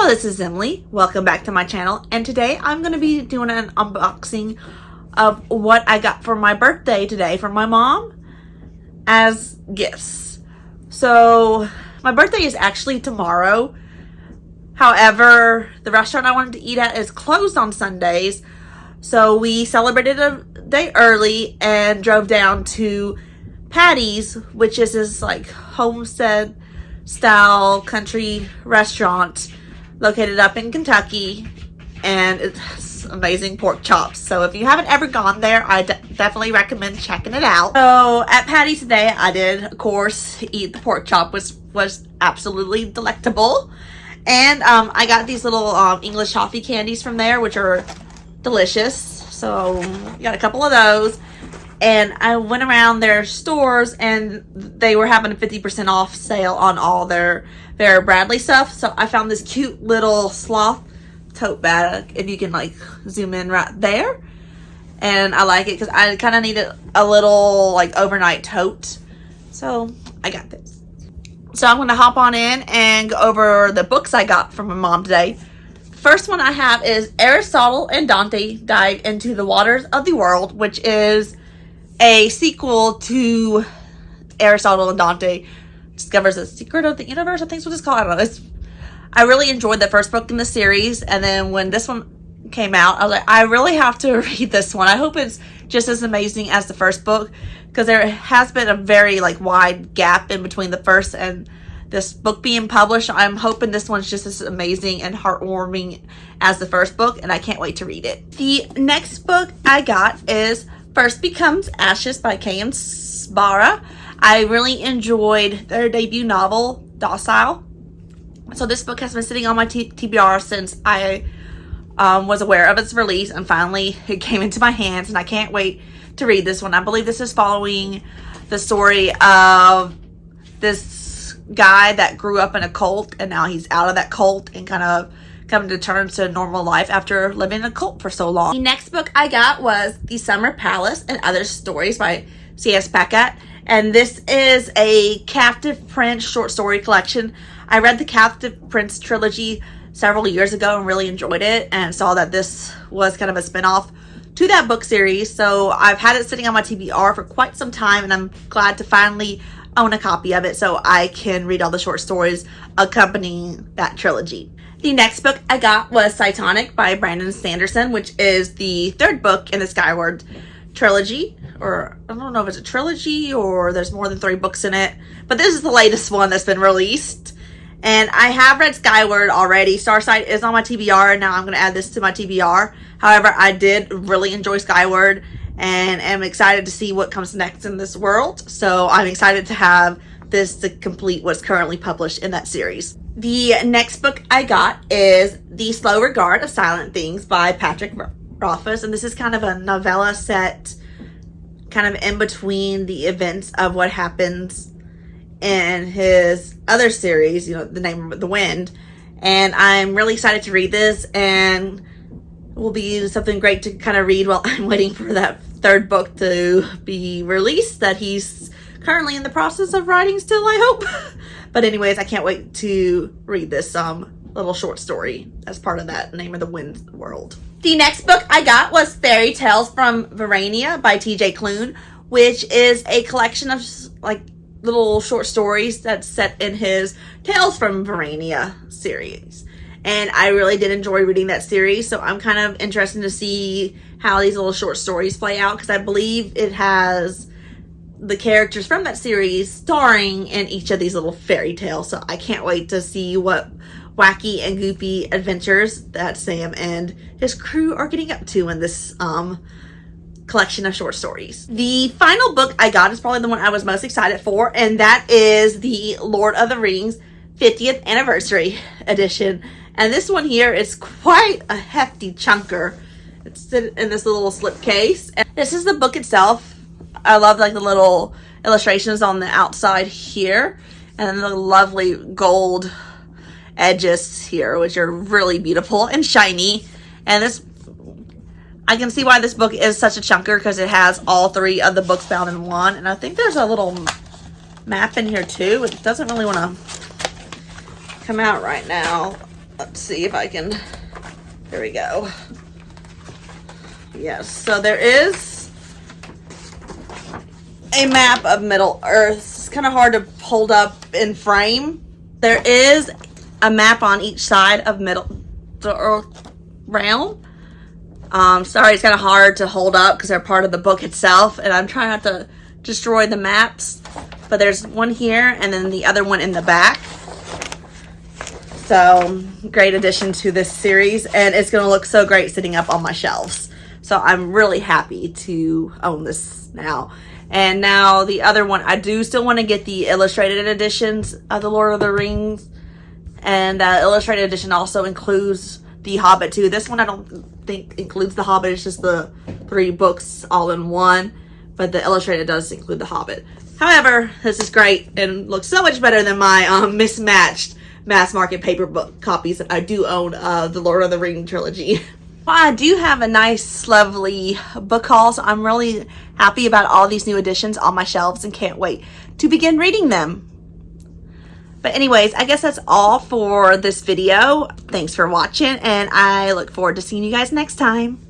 Hello, this is Emily. Welcome back to my channel, and today I'm going to be doing an unboxing of what I got for my birthday today from my mom as gifts. So my birthday is actually tomorrow. However, the restaurant I wanted to eat at is closed on Sundays, so we celebrated a day early and drove down to Patty's, which is this like homestead style country restaurant located up in Kentucky, and it's amazing pork chops. So if you haven't ever gone there, I definitely recommend checking it out. So at Patty's today, I did, of course, eat the pork chop, which was absolutely delectable. And I got these little English toffee candies from there, which are delicious. So got a couple of those. And I went around their stores, and they were having a 50% off sale on all their Vera Bradley stuff. So I found this cute little sloth tote bag, if you can like zoom in right there. And I like it because I kind of needed a little like overnight tote. So I got this. So I'm going to hop on in and go over the books I got from my mom today. First one I have is Aristotle and Dante Dive into the Waters of the World, which is a sequel to Aristotle and Dante Discovers the Secret of the Universe, I think is what it's called. I don't know. I really enjoyed the first book in the series, and then when this one came out, I was like, I really have to read this one. I hope it's just as amazing as the first book, because there has been a very like wide gap in between the first and this book being published. I'm hoping this one's just as amazing and heartwarming as the first book, and I can't wait to read it. The next book I got is First Becomes Ashes by K.M. Sbarra. I really enjoyed their debut novel, Docile. So this book has been sitting on my TBR since I was aware of its release, and finally it came into my hands, and I can't wait to read this one. I believe this is following the story of this guy that grew up in a cult, and now he's out of that cult and kind of coming to terms to normal life after living in a cult for so long. The next book I got was The Summer Palace and Other Stories by C.S. Pacat. And this is a Captive Prince short story collection. I read the Captive Prince trilogy several years ago and really enjoyed it, and saw that this was kind of a spinoff to that book series. So I've had it sitting on my TBR for quite some time, and I'm glad to finally own a copy of it so I can read all the short stories accompanying that trilogy. The next book I got was Cytonic by Brandon Sanderson, which is the third book in the Skyward trilogy. Or I don't know if it's a trilogy or there's more than 3 books in it, but this is the latest one that's been released. And I have read Skyward already. Starsight is on my TBR, and now I'm going to add this to my TBR. However, I did really enjoy Skyward and am excited to see what comes next in this world. So I'm excited to have this to complete what's currently published in that series. The next book I got is The Slow Regard of Silent Things by Patrick Rothfuss, and this is kind of a novella set kind of in between the events of what happens in his other series, you know, The Name of the Wind. And I'm really excited to read this, and it will be something great to kind of read while I'm waiting for that third book to be released that he's currently in the process of writing still, I hope. But anyways, I can't wait to read this little short story as part of that Name of the Wind world. The next book I got was Fairy Tales from Verania by T.J. Klune, which is a collection of like little short stories that's set in his Tales from Verania series. And I really did enjoy reading that series, so I'm kind of interested to see how these little short stories play out, because I believe it has the characters from that series starring in each of these little fairy tales. So I can't wait to see what wacky and goofy adventures that Sam and his crew are getting up to in this collection of short stories. The final book I got is probably the one I was most excited for, and that is the Lord of the Rings 50th Anniversary Edition. And this one here is quite a hefty chunker. It's in this little slip case. And this is the book itself. I love like the little illustrations on the outside here, and then the lovely gold edges here, which are really beautiful and shiny. And this, I can see why this book is such a chunker, because it has all 3 of the books bound in one. And I think there's a little map in here too. It doesn't really want to come out right now. let's see if I can, there we go. Yes, so there is a map of Middle Earth. It's kind of hard to hold up in frame. There is a map on each side of Middle Earth realm. Sorry, it's kind of hard to hold up because they're part of the book itself, and I'm trying not to destroy the maps. But there's one here, and then the other one in the back. So, great addition to this series, and it's going to look so great sitting up on my shelves. So, I'm really happy to own this now. And now, the other one, I do still want to get the illustrated editions of The Lord of the Rings. And the illustrated edition also includes The Hobbit too. This one I don't think includes The Hobbit. It's just the 3 books all in one. But the illustrated does include The Hobbit. However, this is great and looks so much better than my mismatched mass market paper book copies that I do own of the Lord of the Rings trilogy. Well, I do have a nice, lovely book haul, so I'm really happy about all these new additions on my shelves and can't wait to begin reading them. But anyways, I guess that's all for this video. Thanks for watching, and I look forward to seeing you guys next time.